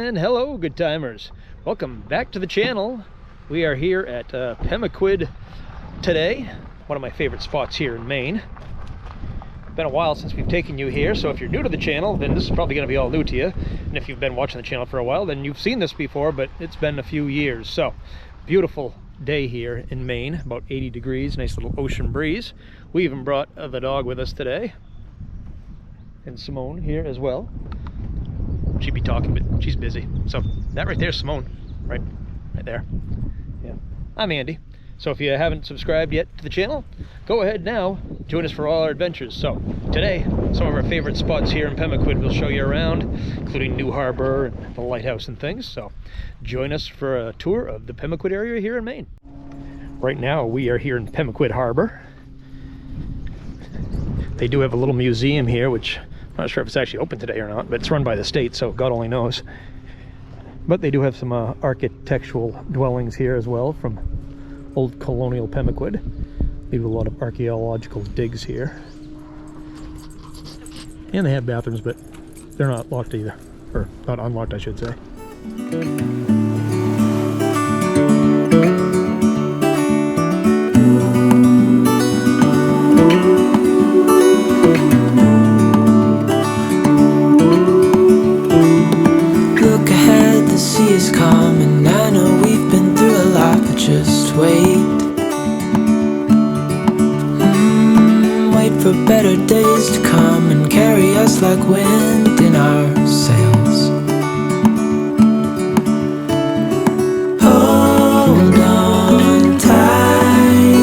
And hello, good timers. Welcome back to the channel. We are here at Pemaquid today, one of my favorite spots here in Maine. Been a while since we've taken you here, so if you're new to the channel, then this is probably going to be all new to you. And if you've been watching the channel for a while, then you've seen this before, but it's been a few years. So, beautiful day here in Maine, about 80 degrees, nice little ocean breeze. We even brought the dog with us today. And Simone here as well. She'd be talking, but she's busy. So that right there is Simone, right there. Yeah, I'm Andy. So if you haven't subscribed yet to the channel, go ahead now, join us for all our adventures. So today, some of our favorite spots here in Pemaquid we'll show you around, including New Harbor and the lighthouse and things. So join us for a tour of the Pemaquid area here in Maine. Right now we are here in Pemaquid Harbor. They do have a little museum here, which I'm not sure if it's actually open today or not, but it's run by the state, so God only knows. But they do have some architectural dwellings here as well from old colonial Pemaquid. They do a lot of archaeological digs here. And they have bathrooms, but they're not locked either. Or not unlocked, I should say. Is calm, and I know we've been through a lot, but just wait. Wait for better days to come and carry us like wind in our sails. Hold on tight,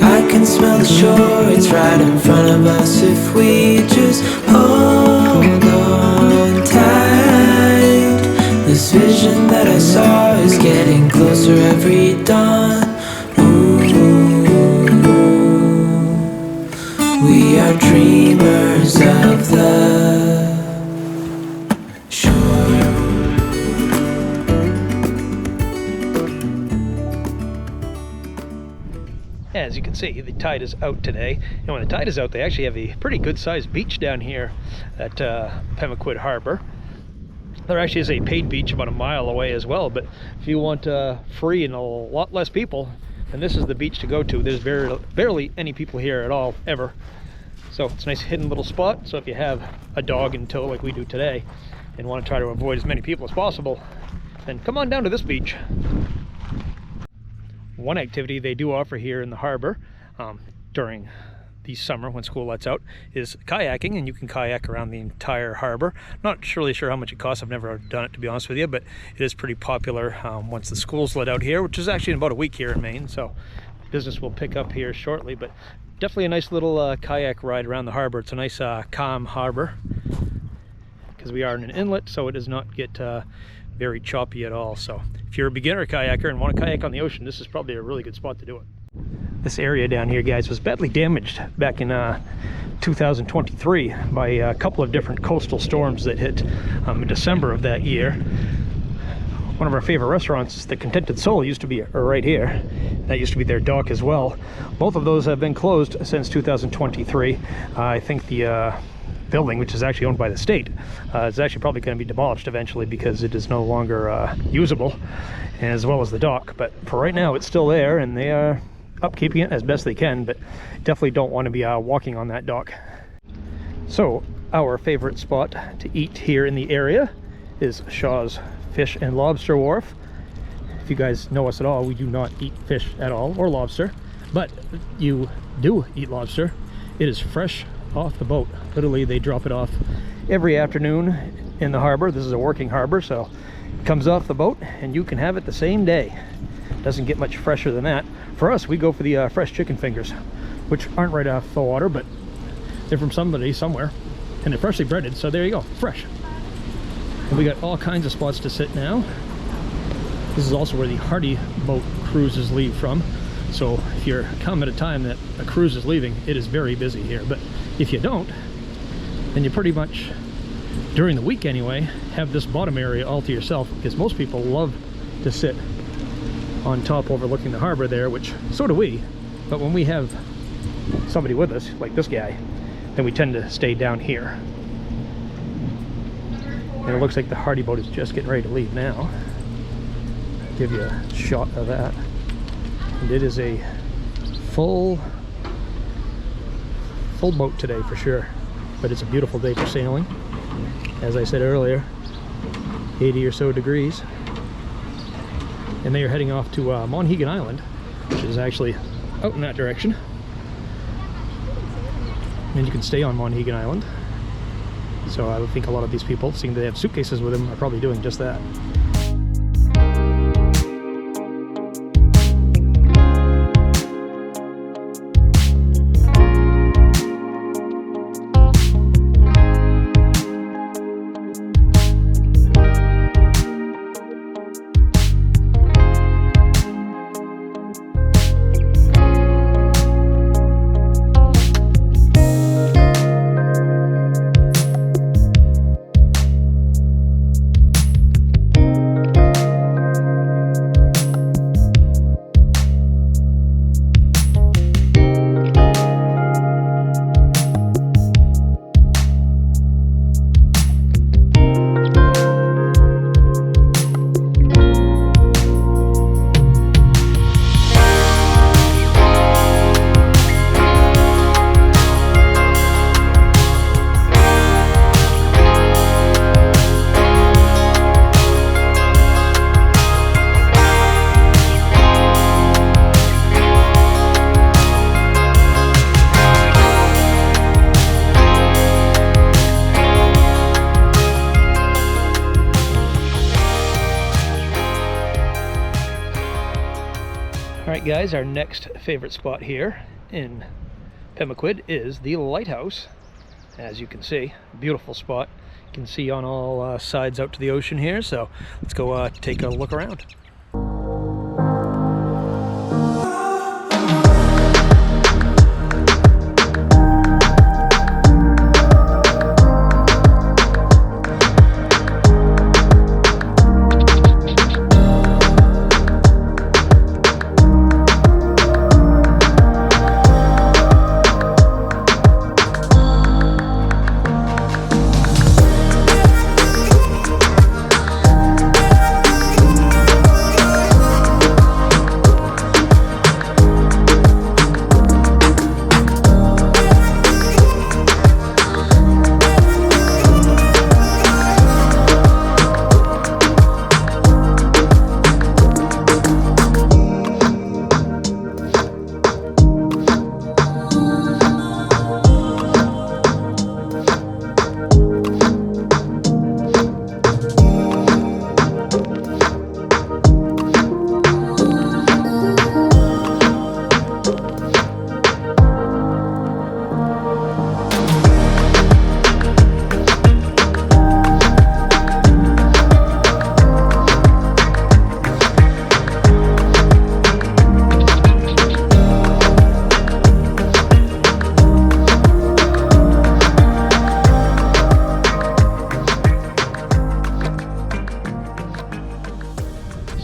I can smell the shore, it's right in front of us if we just hold on tight. This vision that I saw is getting closer every dawn. Ooh, we are dreamers of the shore. As you can see, the tide is out today, and when the tide is out, they actually have a pretty good-sized beach down here at Pemaquid Harbor. There actually is a paid beach about a mile away as well, but if you want free and a lot less people, then this is the beach to go to. There's barely any people here at all, ever. So it's a nice hidden little spot. So if you have a dog in tow like we do today and want to try to avoid as many people as possible, then come on down to this beach. One activity they do offer here in the harbor during the summer when school lets out is kayaking, and you can kayak around the entire harbor. Not really sure how much it costs. I've never done it, to be honest with you, but it is pretty popular once the school's let out here, which is actually in about a week here in Maine, so business will pick up here shortly. But definitely a nice little kayak ride around the harbor. It's a nice calm harbor because we are in an inlet, so it does not get very choppy at all. So if you're a beginner kayaker and want to kayak on the ocean, this is probably a really good spot to do it. This area down here, guys, was badly damaged back in 2023 by a couple of different coastal storms that hit in December of that year. One of our favorite restaurants, the Contented Soul, used to be right here. That used to be their dock as well. Both of those have been closed since 2023. I think the building, which is actually owned by the state, is actually probably going to be demolished eventually because it is no longer usable, as well as the dock. But for right now, it's still there, and they are upkeeping it as best they can, but definitely don't want to be walking on that dock. So our favorite spot to eat here in the area is Shaw's Fish and Lobster Wharf. If you guys know us at all, we do not eat fish at all, or lobster, but you do eat lobster. It is fresh off the boat. Literally, they drop it off every afternoon in the harbor. This is a working harbor, so it comes off the boat and you can have it the same day. Doesn't get much fresher than that. For us, we go for the fresh chicken fingers, which aren't right off the water, but they're from somebody somewhere, and they're freshly breaded, so there you go, fresh. And we got all kinds of spots to sit now. This is also where the Hardy boat cruises leave from, so if you're come at a time that a cruise is leaving, it is very busy here. But if you don't, then you pretty much, during the week anyway, have this bottom area all to yourself, because most people love to sit on top overlooking the harbor there, which so do we, but when we have somebody with us like this guy, then we tend to stay down here. And it looks like the Hardy boat is just getting ready to leave now. Give you a shot of that. And it is a full boat today for sure. But it's a beautiful day for sailing. As I said earlier, 80 or so degrees. And they are heading off to Monhegan Island, which is actually out in that direction. And you can stay on Monhegan Island. So I would think a lot of these people, seeing they have suitcases with them, are probably doing just that. Alright guys, our next favorite spot here in Pemaquid is the lighthouse. As you can see, beautiful spot. You can see on all sides out to the ocean here, so let's go take a look around.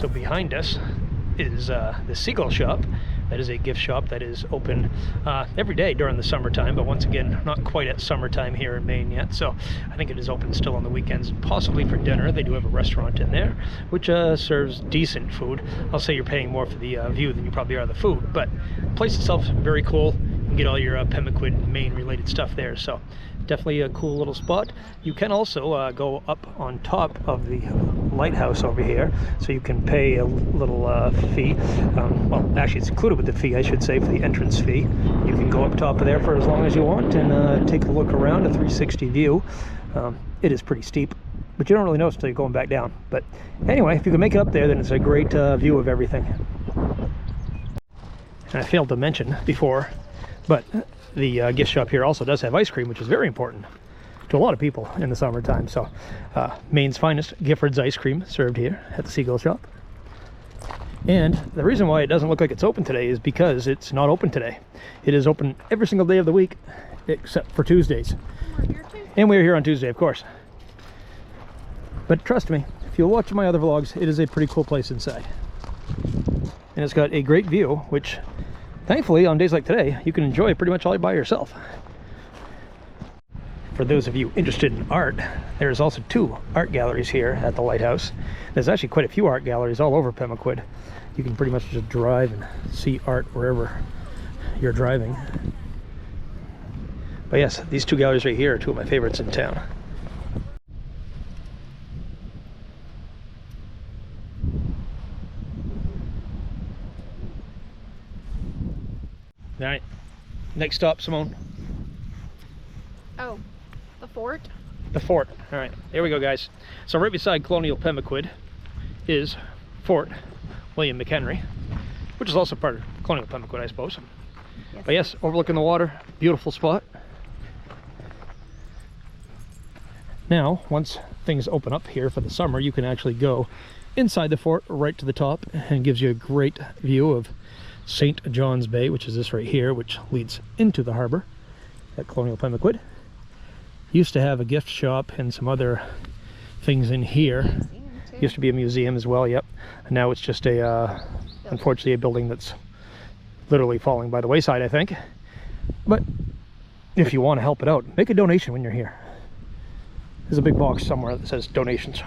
So behind us is the Seagull Shop. That is a gift shop that is open every day during the summertime, but once again, not quite at summertime here in Maine yet. So I think it is open still on the weekends, possibly for dinner. They do have a restaurant in there, which serves decent food. I'll say you're paying more for the view than you probably are the food, but the place itself is very cool. You can get all your Pemaquid Maine related stuff there. So definitely a cool little spot. You can also go up on top of the lighthouse over here, so you can pay a little fee. Well, actually it's included with the fee, I should say, for the entrance fee. You can go up top of there for as long as you want and take a look around, a 360 view. It is pretty steep, but you don't really notice until you're going back down. But anyway, if you can make it up there, then it's a great view of everything. And I failed to mention before, but the gift shop here also does have ice cream, which is very important to a lot of people in the summertime. So Maine's finest Gifford's ice cream served here at the Seagull Shop. And the reason why it doesn't look like it's open today is because it's not open today. It is open every single day of the week except for Tuesdays. And we're here on Tuesday, of course. But trust me, if you'll watch my other vlogs, it is a pretty cool place inside. And it's got a great view, which thankfully on days like today, you can enjoy pretty much all by yourself. For those of you interested in art, there's also 2 art galleries here at the lighthouse. There's actually quite a few art galleries all over Pemaquid. You can pretty much just drive and see art wherever you're driving. But yes, these 2 galleries right here are 2 of my favorites in town. All right, next stop, Simone. Oh, the fort? The fort. All right, here we go, guys. So right beside Colonial Pemaquid is Fort William McHenry, which is also part of Colonial Pemaquid, I suppose. Yes. But yes, overlooking the water, beautiful spot. Now, once things open up here for the summer, you can actually go inside the fort right to the top, and gives you a great view of St. John's Bay, which is this right here, which leads into the harbor at Colonial Pemaquid. Used to have a gift shop and some other things in here. Used to be a museum as well, yep. And now it's just a, unfortunately, a building that's literally falling by the wayside, I think. But if you want to help it out, make a donation when you're here. There's a big box somewhere that says donations.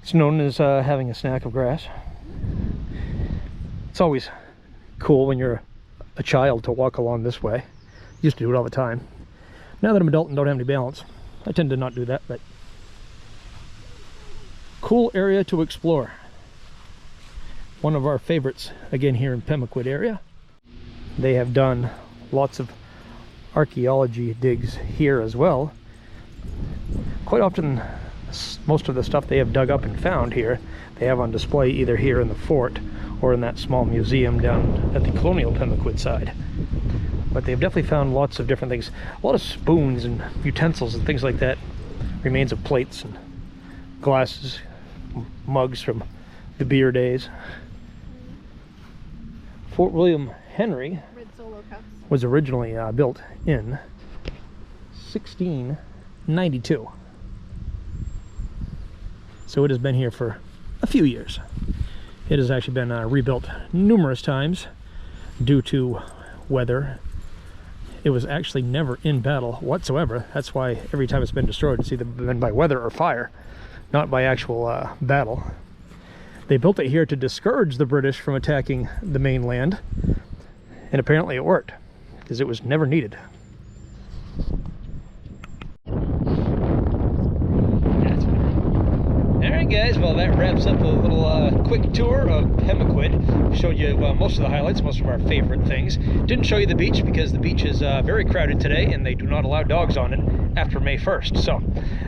It's known as having a snack of grass. It's always cool when you're a child to walk along this way. Used to do it all the time. Now that I'm an adult and don't have any balance, I tend to not do that, but cool area to explore. One of our favorites, again, here in Pemaquid area. They have done lots of archaeology digs here as well. Quite often, most of the stuff they have dug up and found here, they have on display either here in the fort or in that small museum down at the Colonial Pemaquid side. But they've definitely found lots of different things. A lot of spoons and utensils and things like that. Remains of plates and glasses, mugs from the beer days. Fort William Henry Red Solo cups. was originally built in 1692. So it has been here for a few years. It has actually been rebuilt numerous times due to weather. It was actually never in battle whatsoever. That's why every time it's been destroyed, it's either been by weather or fire, not by actual battle. They built it here to discourage the British from attacking the mainland, and apparently it worked, because it was never needed. Alright guys, well that wraps up a little quick tour of Pemaquid. Showed you most of the highlights, most of our favorite things. Didn't show you the beach because the beach is very crowded today and they do not allow dogs on it after May 1st. So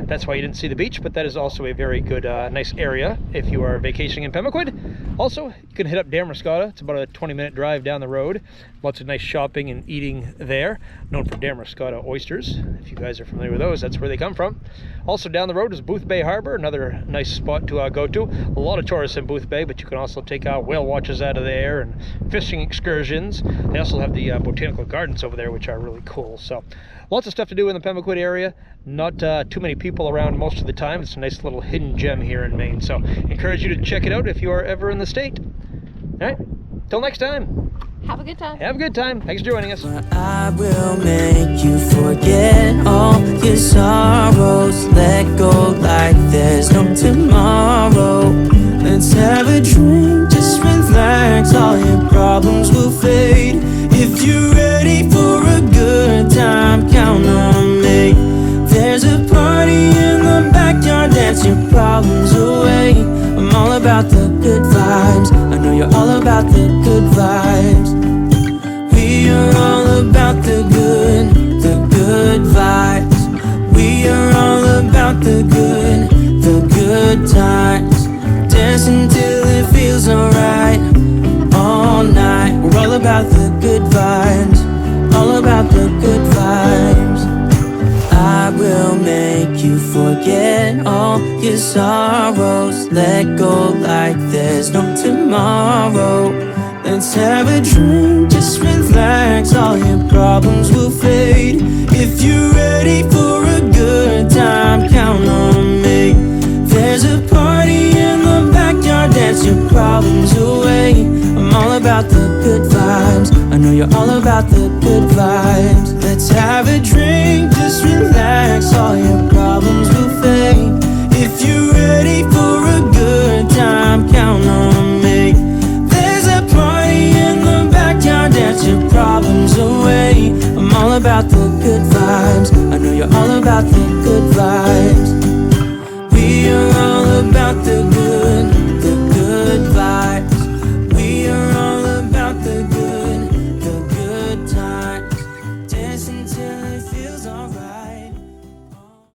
that's why you didn't see the beach, but that is also a very good, nice area if you are vacationing in Pemaquid. Also, you can hit up Damariscotta. It's about a 20-minute drive down the road. Lots of nice shopping and eating there. Known for Damariscotta oysters. If you guys are familiar with those, that's where they come from. Also down the road is Booth Bay Harbor, another nice spot to go to. A lot of tourists in Booth Bay, but you can also take whale watches out of there and fishing excursions. They also have the botanical gardens over there, which are really cool. So lots of stuff to do in the Pemaquid area. Not too many people around most of the time. It's a nice little hidden gem here in Maine. So encourage you to check it out if you are ever in the state. All right, till next time. Have a good time. Have a good time. Thanks for joining us. I will make you forget all your sorrows. Let go like there's no tomorrow. Let's have a drink, just relax. All your problems will fade. If you're ready for a good time, count on me. There's a party in the backyard, dance your problems away. I'm all about the good vibes. I know you're all about the good vibes. We are all about the good vibes. We are all about the good times. Dance until it feels alright, all night. We're all about the good vibes, all about the good vibes. I will make you forget all your sorrows. Let go like there's no tomorrow. Let's have a drink, just relax. All your problems will fade. If you're ready for a good time, count on me. There's a party in the backyard, dance your problems away. I'm all about the good vibes. I know you're all about the good vibes. Let's have a drink, just just relax, all your